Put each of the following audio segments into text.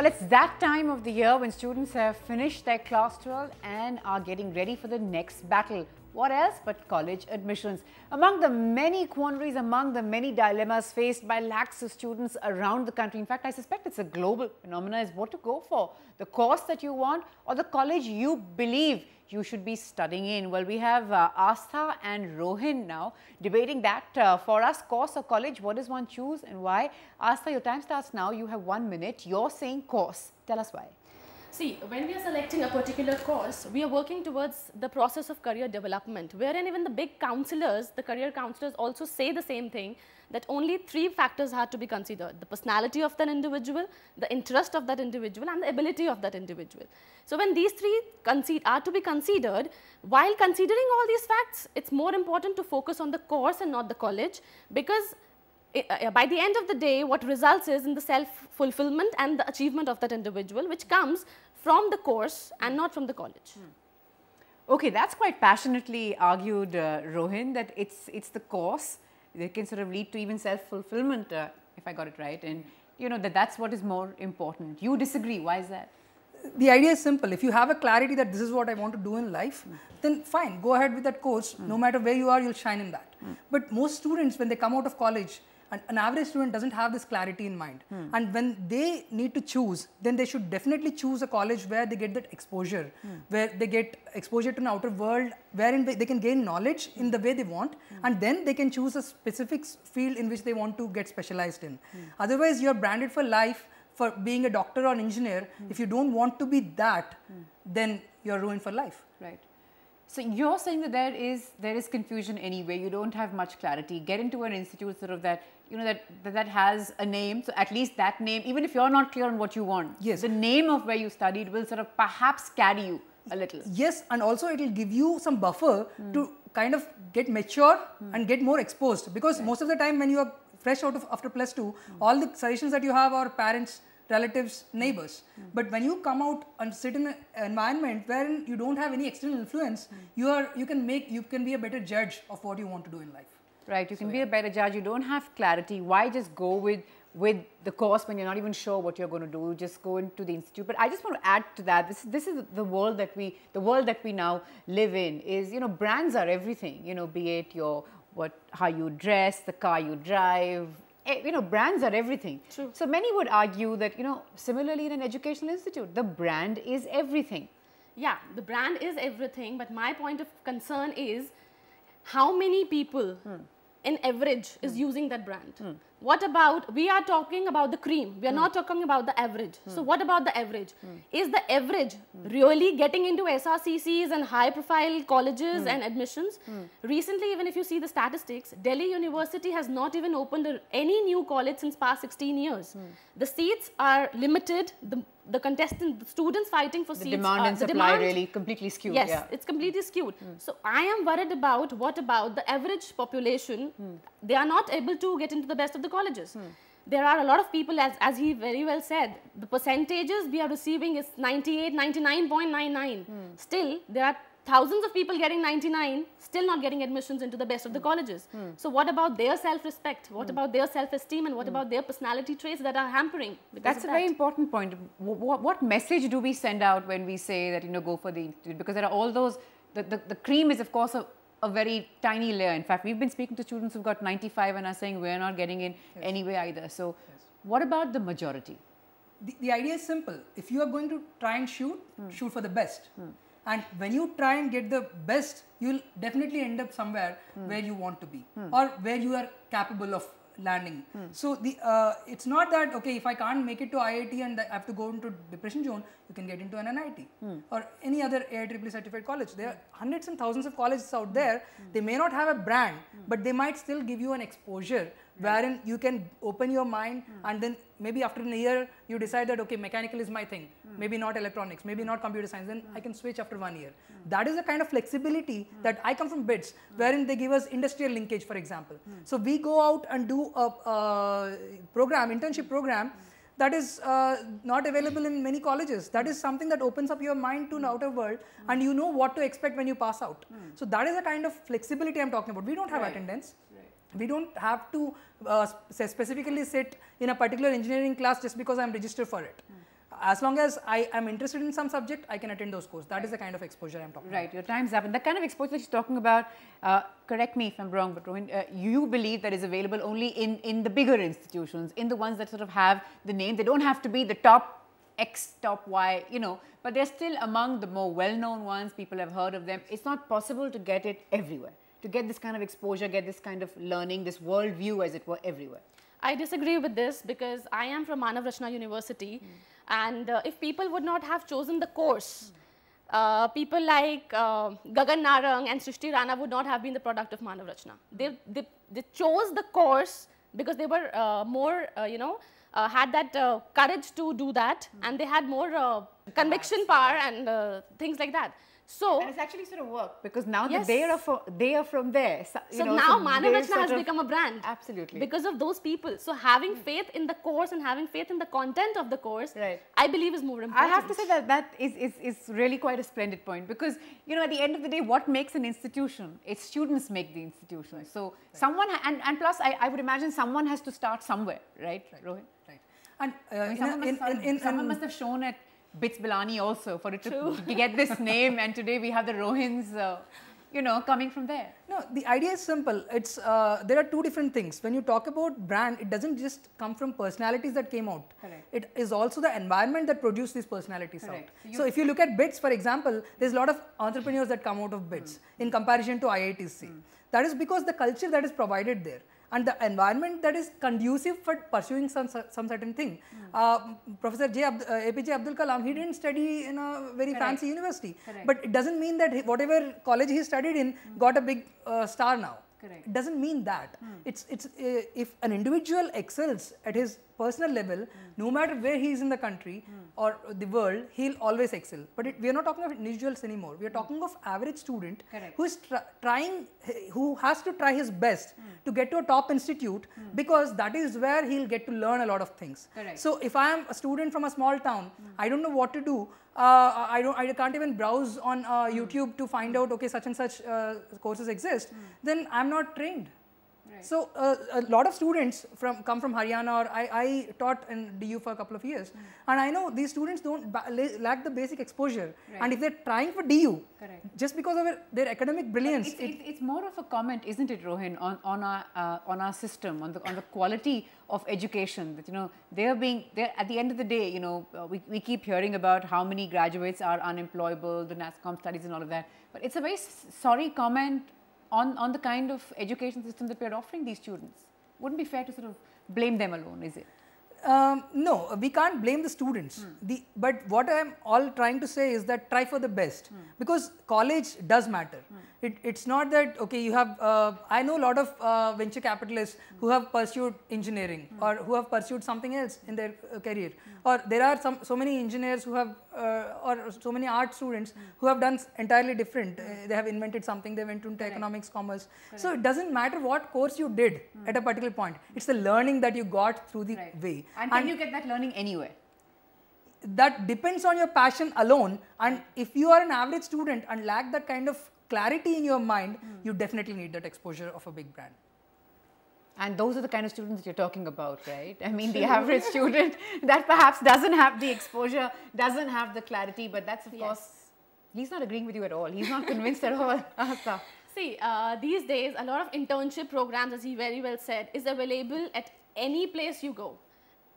Well, it's that time of the year when students have finished their class 12 and are getting ready for the next battle. What else but college admissions? Among the many quandaries, among the many dilemmas faced by lakhs of students around the country, in fact, I suspect it's a global phenomenon, is what to go for. The course that you want or the college you believe you should be studying in. Well, we have Astha and Rohin now debating that for us. Course or college, what does one choose and why? Astha, your time starts now. You have 1 minute. You're saying course. Tell us why. See, when we are selecting a particular course, we are working towards the process of career development, wherein even the big counselors, the career counselors also say the same thing, that only 3 factors are to be considered: the personality of that individual, the interest of that individual, and the ability of that individual. So when these 3 are to be considered, while considering all these facts, it's more important to focus on the course and not the college, because by the end of the day, what results is in the self-fulfillment and the achievement of that individual, which comes from the course and not from the college. Okay, that's quite passionately argued, Rohin, that it's the course that can sort of lead to even self-fulfillment, if I got it right, and you know that's what is more important. You disagree. Why is that? The idea is simple. If you have a clarity that this is what I want to do in life, then fine, go ahead with that course. No matter where you are, you'll shine in that. But most students, when they come out of college, an average student doesn't have this clarity in mind. And when they need to choose, then they should definitely choose a college where they get that exposure, where they get exposure to an outer world, wherein they can gain knowledge in the way they want, and then they can choose a specific field in which they want to get specialized in. Otherwise, you're branded for life for being a doctor or an engineer. If you don't want to be that, then you're ruined for life. Right. So you're saying that there is confusion anyway. You don't have much clarity. Get into an institute sort of that that has a name. So at least that name, even if you're not clear on what you want, yes, the name of where you studied will sort of perhaps carry you a little. Yes, and also it will give you some buffer to kind of get mature and get more exposed. Because most of the time when you are fresh out of after +2, all the suggestions that you have are parents, relatives, neighbors. But when you come out and sit in an environment wherein you don't have any external influence, you can be a better judge of what you want to do in life. Right, you can be a better judge. You don't have clarity. Why just go with the course when you're not even sure what you're going to do? Just go into the institute. But I just want to add to that. This is the world that we now live in. Is brands are everything. Be it how you dress, the car you drive. Brands are everything. True. So many would argue that, similarly in an educational institute, the brand is everything. Yeah, the brand is everything, but my point of concern is how many people in average is using that brand. What about, we are talking about the cream, we are not talking about the average. So what about the average? Is the average really getting into SRCCs and high profile colleges and admissions? Recently, even if you see the statistics, Delhi University has not even opened any new college since past 16 years. The seats are limited, the students fighting for seats. The demand and supply really completely skewed. Yes, yeah. it's completely skewed. So I am worried about what about the average population. They are not able to get into the best of the colleges. There are a lot of people, as he very well said, the percentages we are receiving is 98, 99.99. Still, there are thousands of people getting 99, still not getting admissions into the best of the colleges. So what about their self-respect? What about their self-esteem? And what about their personality traits that are hampering? That's a very important point. What message do we send out when we say that, go for the institute? Because there are all those, the cream is of course a very tiny layer. In fact, we've been speaking to students who've got 95 and are saying we're not getting in anyway either. So what about the majority? The idea is simple. If you are going to try and shoot for the best. And when you try and get the best, you'll definitely end up somewhere where you want to be or where you are capable of landing. So it's not that, okay, if I can't make it to IIT and I have to go into depression zone, you can get into an NIT or any other AIEEE certified college. There are hundreds and thousands of colleges out there. They may not have a brand, but they might still give you an exposure wherein you can open your mind and then maybe after a year you decide that, okay, mechanical is my thing, maybe not electronics, maybe not computer science, then I can switch after 1 year. That is the kind of flexibility that I come from BITS, wherein they give us industrial linkage, for example. So we go out and do a internship program that is not available in many colleges. That is something that opens up your mind to an outer world and you know what to expect when you pass out. So that is the kind of flexibility I'm talking about. We don't have attendance. We don't have to specifically sit in a particular engineering class just because I'm registered for it. as long as I am interested in some subject, I can attend those courses. That is the kind of exposure I am talking about. Right, your time's up. And the kind of exposure that you're talking about, correct me if I'm wrong, but Rohin, you believe that is available only in the bigger institutions, in the ones that sort of have the name. They don't have to be the top X, top Y, you know, but they're still among the more well-known ones. People have heard of them. It's not possible to get it everywhere, to get this kind of exposure, get this kind of learning, this worldview, as it were, everywhere. I disagree with this because I am from Manav Rachna University, and if people would not have chosen the course, people like Gagan Narang and Srishti Rana would not have been the product of Manav Rachna. They chose the course because they were more, had that courage to do that, and they had more conviction power and things like that. So, and it's actually sort of worked because now yes. that they are from there. So now Manav Rachna has become a brand. Absolutely. Because of those people. So having faith in the course and having faith in the content of the course, right. I believe is more important. I have to say that is really quite a splendid point because, you know, at the end of the day, what makes an institution? Its students make the institution. Right. So someone, and plus I would imagine someone has to start somewhere, right, Rohin? Right. And someone must have shown at Bits Bilani also for it to get this name, and today we have the Rohins, you know, coming from there. No, the idea is simple. It's there are two different things. When you talk about brand, it doesn't just come from personalities that came out. Correct. It is also the environment that produced these personalities Correct. out. So if you look at BITS, for example, there's a lot of entrepreneurs that come out of BITS in comparison to IITC. That is because the culture that is provided there, and the environment that is conducive for pursuing some certain thing. Professor APJ Abdul Kalam, he didn't study in a very fancy university. Correct. But it doesn't mean that whatever college he studied in got a big star now. Correct. It doesn't mean that. It's if an individual excels at his personal level, no matter where he is in the country or the world, he'll always excel. But we are not talking of individuals anymore. We are talking of average student who is who has to try his best to get to a top institute because that is where he'll get to learn a lot of things. Correct. So if I am a student from a small town, I don't know what to do. I can't even browse on YouTube to find out, okay, such and such courses exist, then I'm not trained. Right. So a lot of students come from Haryana, or I taught in DU for a couple of years, and I know these students don't lack the basic exposure. Right. And if they're trying for DU, just because of their academic brilliance, it's more of a comment, isn't it, Rohin, on our system, on the quality of education. That, you know, they're at the end of the day, you know, we keep hearing about how many graduates are unemployable, the NASCOM studies and all of that, but it's a very sorry comment on the kind of education system that we're offering these students. Wouldn't be fair to sort of blame them alone, is it? No, we can't blame the students. But what I am all trying to say is that try for the best, because college does matter. It's not that, okay, you have, I know a lot of venture capitalists who have pursued engineering or who have pursued something else in their career. Or there are so many engineers who have, or so many art students who have done entirely different. They have invented something, they went into economics, commerce. So it doesn't matter what course you did at a particular point. It's the learning that you got through the way. And can you get that learning anywhere? That depends on your passion alone. And if you are an average student and lack that kind of clarity in your mind, you definitely need that exposure of a big brand. And those are the kind of students that you're talking about, right? I mean, the average student that perhaps doesn't have the exposure, doesn't have the clarity, but that's of course, he's not agreeing with you at all. He's not convinced at all. See, these days, a lot of internship programs, as he very well said, is available at any place you go.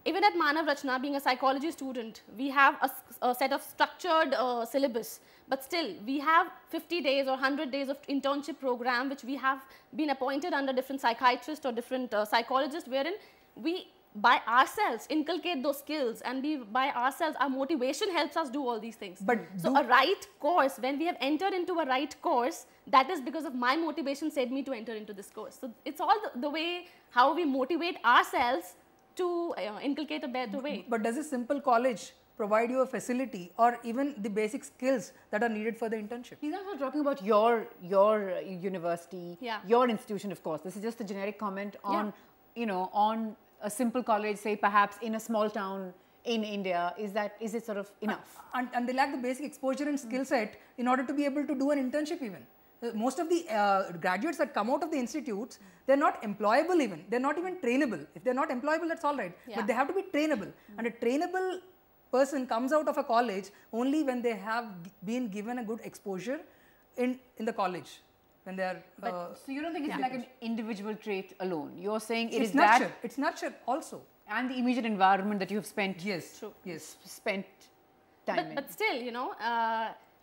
Even at Manav Rachna, being a psychology student, we have a set of structured syllabus. But still, we have 50 days or 100 days of internship program, which we have been appointed under different psychiatrists or different psychologists, wherein we, by ourselves, inculcate those skills, and by ourselves, our motivation helps us do all these things. But so a right course, when we have entered into a right course, that is because of my motivation said me to enter into this course. So it's all the way how we motivate ourselves to inculcate a better way. But does a simple college provide you a facility or even the basic skills that are needed for the internship? He's not talking about your university, your institution, of course. This is just a generic comment on, you know, on a simple college, say perhaps in a small town in India. Is it sort of enough? And they lack the basic exposure and skill set in order to be able to do an internship even. Most of the graduates that come out of the institutes, they're not employable even. They're not even trainable. If they're not employable, that's all right. But they have to be trainable. And a trainable person comes out of a college only when they have been given a good exposure in the college. When they are, so you don't think it's like an individual trait alone? You're saying it it's is nurture. that, It's nurture also, and the immediate environment that you have spent. yes, True. yes. Spent time in. But still, you know,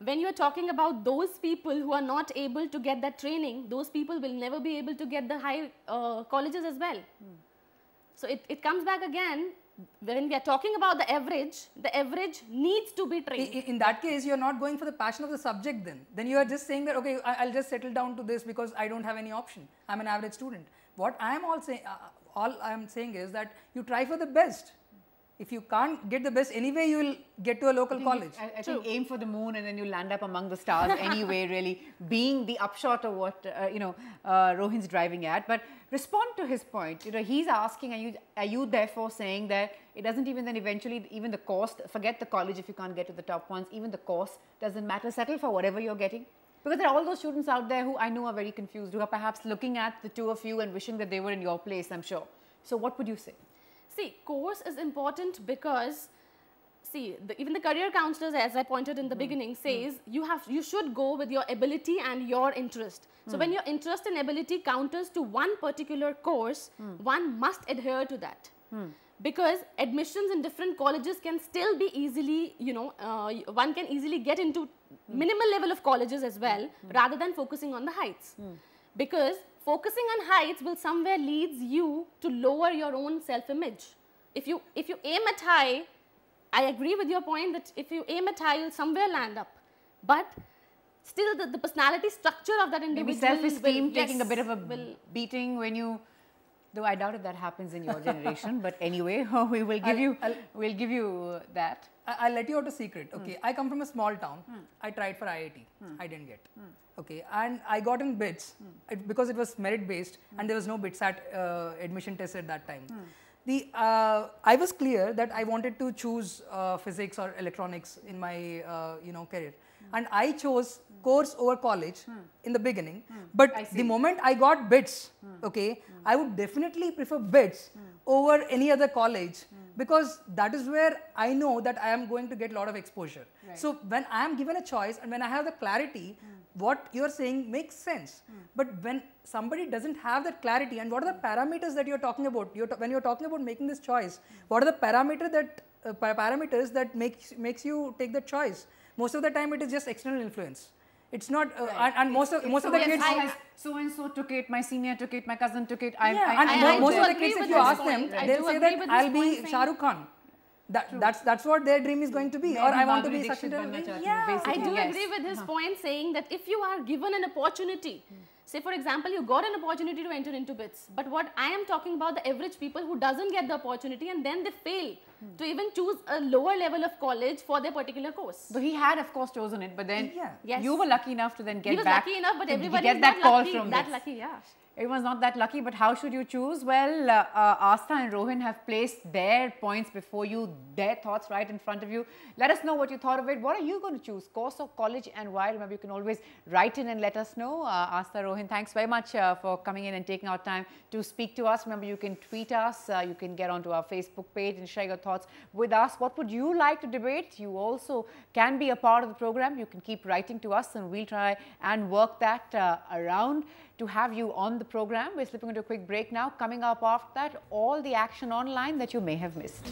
when you are talking about those people who are not able to get that training, those people will never be able to get the high colleges as well. So it comes back again, when we are talking about the average needs to be trained. In that case, you are not going for the passion of the subject then. Then you are just saying that, okay, I'll just settle down to this because I don't have any option. I'm an average student. What I am all saying is that you try for the best. If you can't get the best anyway, you will get to a local college. I think aim for the moon and then you land up among the stars anyway, really, being the upshot of what, Rohin's driving at. But respond to his point. You know, he's asking, are you therefore saying that it doesn't even then eventually, even the cost, forget the college if you can't get to the top ones, even the cost doesn't matter, settle for whatever you're getting? Because there are all those students out there who I know are very confused, who are perhaps looking at the two of you and wishing that they were in your place, I'm sure. So what would you say? See, course is important because, see, even the career counselors, as I pointed in the beginning, says you should go with your ability and your interest. So when your interest and ability counters to one particular course, one must adhere to that. Because admissions in different colleges can still be easily, one can easily get into minimal level of colleges as well, rather than focusing on the heights. Because focusing on heights will somewhere leads you to lower your own self-image. If you aim at high, I agree with your point that if you aim at high, you'll somewhere land up. But still the personality structure of that individual, maybe self-esteem taking a bit of a beating when you, though I doubt if that happens in your generation, but anyway, we will give we'll give you that. I'll let you out a secret. Okay, I come from a small town. I tried for IIT. I didn't get. Okay, and I got in BITS because it was merit based and there was no BITSAT admission test at that time. I was clear that I wanted to choose physics or electronics in my career, and I chose course over college in the beginning. But the moment I got BITS, okay, I would definitely prefer BITS over any other college. Because that is where I know that I am going to get a lot of exposure. Right. So when I am given a choice and when I have the clarity, what you are saying makes sense. But when somebody doesn't have that clarity, and what are the parameters that you are talking about? When you are talking about making this choice, what are the parameters that makes you take the choice? Most of the time, it is just external influence. It's not, and most of the kids. So and so took it, my senior took it, my cousin took it. Most of the kids, if you ask them, they'll say that I'll be Shah Rukh Khan. That's what their dream is going to be, or I want to be Sachin Tendulkar. Yeah, I do agree with his point, saying that if you are given an opportunity, say for example, you got an opportunity to enter into BITS, but what I am talking about, the average people who doesn't get the opportunity and then they fail to even choose a lower level of college for their particular course. So he had of course chosen it, but then you were lucky enough to then get back. He was lucky enough, but everybody is not that lucky, yeah. Everyone's not that lucky, but how should you choose? Well, Astha and Rohin have placed their points before you, their thoughts right in front of you. Let us know what you thought of it. What are you going to choose, course or college, and why? Remember, you can always write in and let us know. Astha, Rohin, thanks very much for coming in and taking our time to speak to us. Remember, you can tweet us, you can get onto our Facebook page and share your thoughts with us. What would you like to debate? You also can be a part of the program. You can keep writing to us and we'll try and work that around to have you on the program. We're slipping into a quick break now. Coming up after that, all the action online that you may have missed.